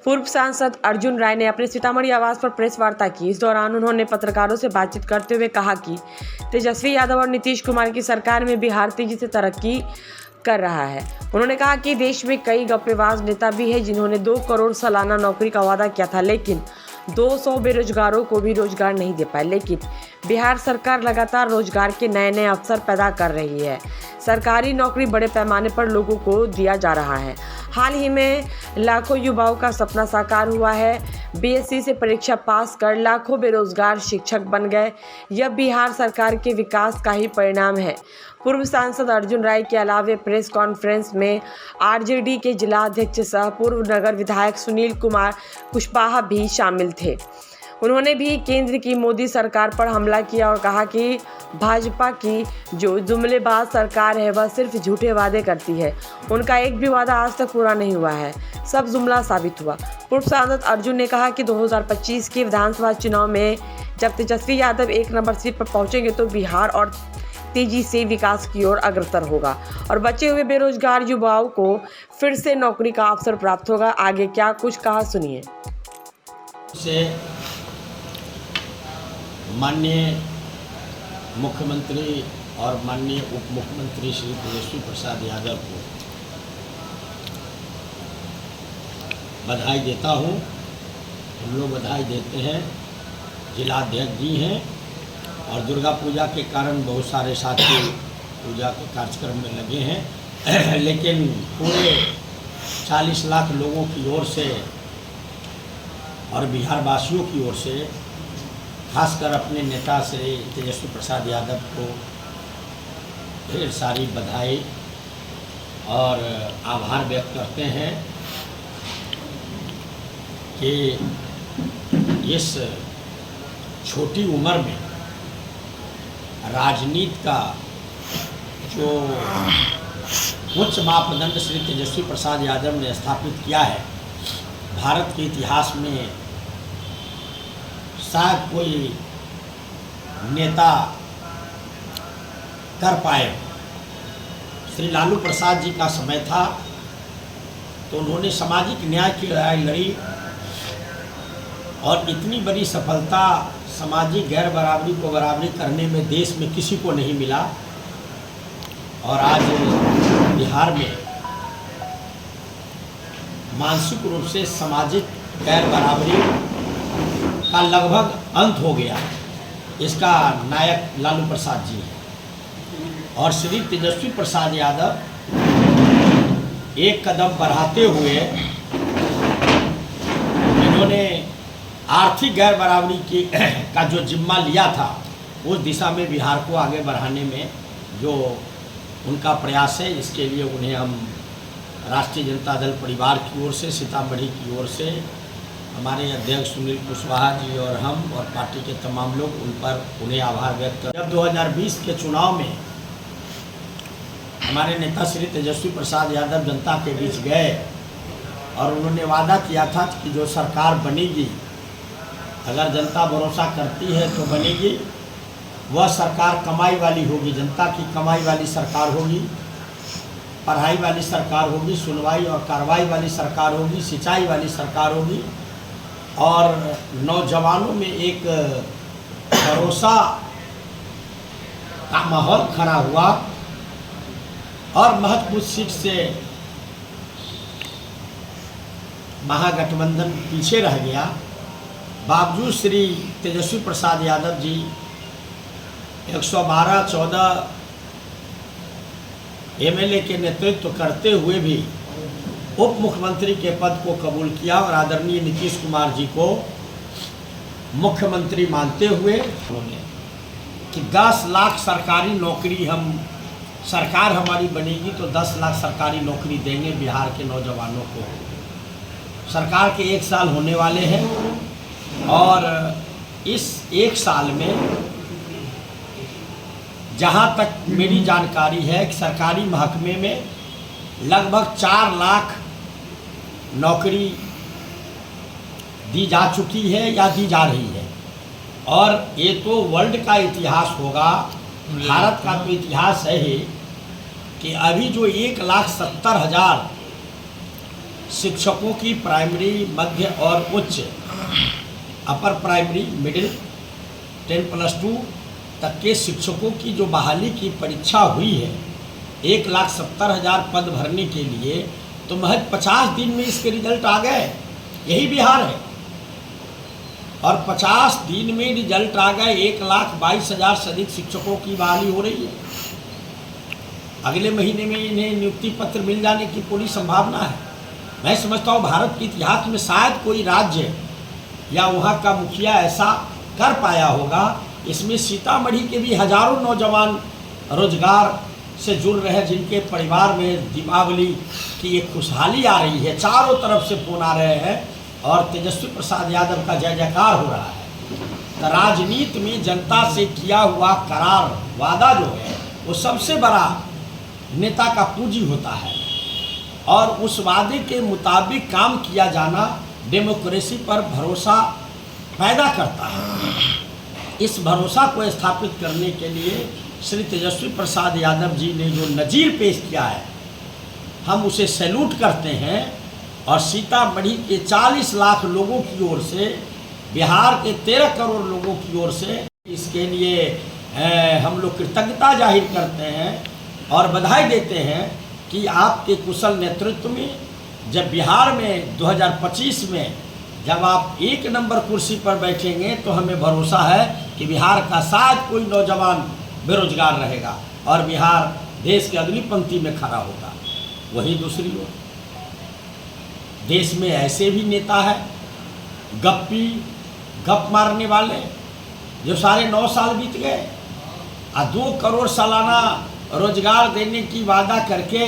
पूर्व सांसद अर्जुन राय ने अपने सीतामढ़ी आवास पर प्रेस वार्ता की। इस दौरान उन्होंने पत्रकारों से बातचीत करते हुए कहा कि तेजस्वी यादव और नीतीश कुमार की सरकार में बिहार तेजी से तरक्की कर रहा है। उन्होंने कहा कि देश में कई गप्पेबाज नेता भी हैं जिन्होंने 2 करोड़ सालाना नौकरी का वादा किया था, लेकिन 200 बेरोजगारों को भी रोजगार नहीं दे पाए। लेकिन बिहार सरकार लगातार रोजगार के नए नए अवसर पैदा कर रही है। सरकारी नौकरी बड़े पैमाने पर लोगों को दिया जा रहा है। हाल ही में लाखों युवाओं का सपना साकार हुआ है। बीएससी से परीक्षा पास कर लाखों बेरोजगार शिक्षक बन गए। यह बिहार सरकार के विकास का ही परिणाम है। पूर्व सांसद अर्जुन राय के अलावा प्रेस कॉन्फ्रेंस में आरजेडी के जिला अध्यक्ष सह पूर्व नगर विधायक सुनील कुमार कुशवाहा भी शामिल थे। उन्होंने भी केंद्र की मोदी सरकार पर हमला किया और कहा कि भाजपा की जो जुमलेबाज सरकार है वह सिर्फ झूठे वादे करती है। उनका एक भी वादा आज तक पूरा नहीं हुआ है, सब जुमला साबित हुआ। पूर्व सांसद अर्जुन ने कहा कि 2025 के विधानसभा चुनाव में जब तेजस्वी यादव 1 नंबर सीट पर पहुंचेंगे तो बिहार और तेजी से विकास की ओर अग्रसर होगा और बचे हुए बेरोजगार युवाओं को फिर से नौकरी का अवसर प्राप्त होगा। आगे क्या कुछ कहा, सुनिए। माननीय मुख्यमंत्री और माननीय उप मुख्यमंत्री श्री तेजस्वी प्रसाद यादव को बधाई देता हूं। हम लोग बधाई देते हैं, जिलाध्यक्ष जी हैं और दुर्गा पूजा के कारण बहुत सारे साथी पूजा के कार्यक्रम में लगे हैं, लेकिन पूरे 40 लाख लोगों की ओर से और बिहार वासियों की ओर से खासकर अपने नेता श्री तेजस्वी प्रसाद यादव को ढेर सारी बधाई और आभार व्यक्त करते हैं कि इस छोटी उम्र में राजनीति का जो उच्च मापदंड श्री तेजस्वी प्रसाद यादव ने स्थापित किया है, भारत के इतिहास में शायद कोई नेता कर पाए। श्री लालू प्रसाद जी का समय था तो उन्होंने सामाजिक न्याय की लड़ाई लड़ी और इतनी बड़ी सफलता सामाजिक गैर बराबरी को बराबरी करने में देश में किसी को नहीं मिला। और आज बिहार में मानसिक रूप से सामाजिक गैर बराबरी का लगभग अंत हो गया। इसका नायक लालू प्रसाद जी हैं और श्री तेजस्वी प्रसाद यादव एक कदम बढ़ाते हुए इन्होंने आर्थिक गैर बराबरी का जो जिम्मा लिया था उस दिशा में बिहार को आगे बढ़ाने में जो उनका प्रयास है, इसके लिए उन्हें हम राष्ट्रीय जनता दल परिवार की ओर से, सीतामढ़ी की ओर से हमारे अध्यक्ष सुनील कुशवाहा जी और हम और पार्टी के तमाम लोग उन्हें आभार व्यक्त कर। जब 2020 के चुनाव में हमारे नेता श्री तेजस्वी प्रसाद यादव जनता के बीच गए और उन्होंने वादा किया था कि जो सरकार बनेगी, अगर जनता भरोसा करती है तो बनेगी, वह सरकार कमाई वाली होगी, जनता की कमाई वाली सरकार होगी, पढ़ाई वाली सरकार होगी, सुनवाई और कार्रवाई वाली सरकार होगी, सिंचाई वाली सरकार होगी और नौजवानों में एक भरोसा का माहौल खड़ा हुआ और महत्वपूर्ण सीट से महागठबंधन पीछे रह गया। बावजूद श्री तेजस्वी प्रसाद यादव जी 112-14 एमएलए के नेतृत्व करते हुए भी उप मुख्यमंत्री के पद को कबूल किया और आदरणीय नीतीश कुमार जी को मुख्यमंत्री मानते हुए उन्होंने कि 10 लाख सरकारी नौकरी सरकार हमारी बनेगी तो 10 लाख सरकारी नौकरी देंगे बिहार के नौजवानों को। सरकार के 1 साल होने वाले हैं और इस 1 साल में जहां तक मेरी जानकारी है कि सरकारी महकमे में लगभग 4 लाख नौकरी दी जा चुकी है या दी जा रही है और ये तो वर्ल्ड का इतिहास होगा, भारत का तो इतिहास है ही कि अभी जो 1,70,000 शिक्षकों की प्राइमरी, मध्य और उच्च, अपर प्राइमरी, मिडिल, 10+2 तक के शिक्षकों की जो बहाली की परीक्षा हुई है 1,70,000 पद भरने के लिए, तो महज 50 दिन में इसके रिजल्ट आ गए। यही बिहार है। और 50 दिन में रिजल्ट आ गए। 1,22,000 से अधिक शिक्षकों की बहाली हो रही है। अगले महीने में इन्हें नियुक्ति पत्र मिल जाने की पूरी संभावना है। मैं समझता हूँ भारत के इतिहास में शायद कोई राज्य या वहाँ का मुखिया ऐसा कर पाया होगा। इसमें सीतामढ़ी के भी हजारों नौजवान रोजगार से जुड़ रहे हैं, जिनके परिवार में दीपावली की एक खुशहाली आ रही है। चारों तरफ से फोन आ रहे हैं और तेजस्वी प्रसाद यादव का जय जयकार हो रहा है। तो राजनीति में जनता से किया हुआ करार वादा जो है वो सबसे बड़ा नेता का पूंजी होता है, और उस वादे के मुताबिक काम किया जाना डेमोक्रेसी पर भरोसा पैदा करता है। इस भरोसा को स्थापित करने के लिए श्री तेजस्वी प्रसाद यादव जी ने जो नज़ीर पेश किया है, हम उसे सैल्यूट करते हैं। और सीतामढ़ी के 40 लाख लोगों की ओर से, बिहार के 13 करोड़ लोगों की ओर से इसके लिए हम लोग कृतज्ञता जाहिर करते हैं और बधाई देते हैं कि आपके कुशल नेतृत्व में जब बिहार में 2025 में जब आप 1 नंबर कुर्सी पर बैठेंगे, तो हमें भरोसा है कि बिहार का शायद कोई नौजवान बेरोजगार रहेगा और बिहार देश के अगली पंक्ति में खड़ा होगा। वहीं दूसरी ओर देश में ऐसे भी नेता है, गप मारने वाले, जो सारे 9 साल बीत गए और 2 करोड़ सालाना रोजगार देने की वादा करके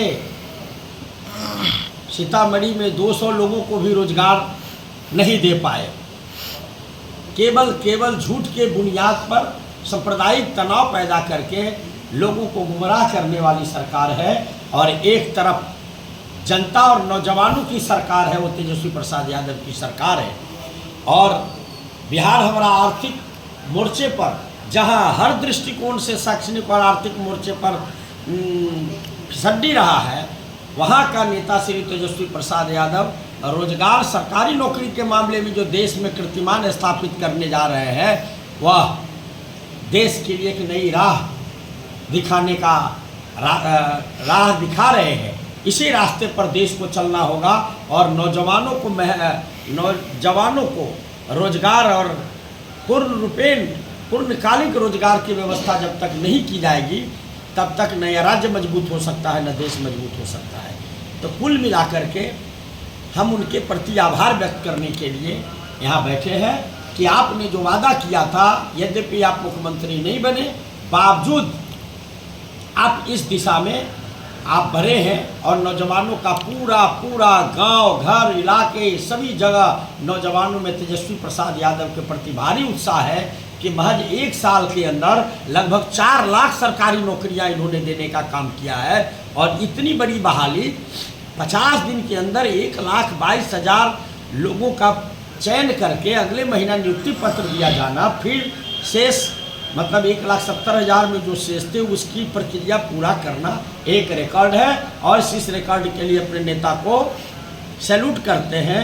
सीतामढ़ी में 200 लोगों को भी रोजगार नहीं दे पाए। केवल झूठ के बुनियाद पर सांप्रदायिक तनाव पैदा करके लोगों को गुमराह करने वाली सरकार है। और एक तरफ जनता और नौजवानों की सरकार है, वो तेजस्वी प्रसाद यादव की सरकार है। और बिहार हमारा आर्थिक मोर्चे पर, जहां हर दृष्टिकोण से शैक्षणिक और आर्थिक मोर्चे पर फिसड्डी रहा है, वहां का नेता श्री तेजस्वी प्रसाद यादव रोजगार, सरकारी नौकरी के मामले में जो देश में कीर्तिमान स्थापित करने जा रहे हैं, वह देश के लिए एक नई राह दिखाने का राह दिखा रहे हैं। इसी रास्ते पर देश को चलना होगा और नौजवानों को रोजगार और पूर्णकालिक रोजगार की व्यवस्था जब तक नहीं की जाएगी, तब तक न राज्य मजबूत हो सकता है, न देश मजबूत हो सकता है। तो कुल मिलाकर के हम उनके प्रति आभार व्यक्त करने के लिए यहाँ बैठे हैं कि आपने जो वादा किया था, यद्यपि आप मुख्यमंत्री नहीं बने, बावजूद आप इस दिशा में आप भरे हैं। और नौजवानों का पूरा गांव, घर, इलाके, सभी जगह नौजवानों में तेजस्वी प्रसाद यादव के प्रति भारी उत्साह है कि महज 1 साल के अंदर लगभग 4 लाख सरकारी नौकरियां इन्होंने देने का काम किया है। और इतनी बड़ी बहाली 50 दिन के अंदर 1,22,000 लोगों का चयन करके अगले महीना नियुक्ति पत्र दिया जाना, फिर शेष मतलब 1,70,000 में जो शेष थे उसकी प्रक्रिया पूरा करना एक रिकॉर्ड है। और इस रिकॉर्ड के लिए अपने नेता को सैल्यूट करते हैं।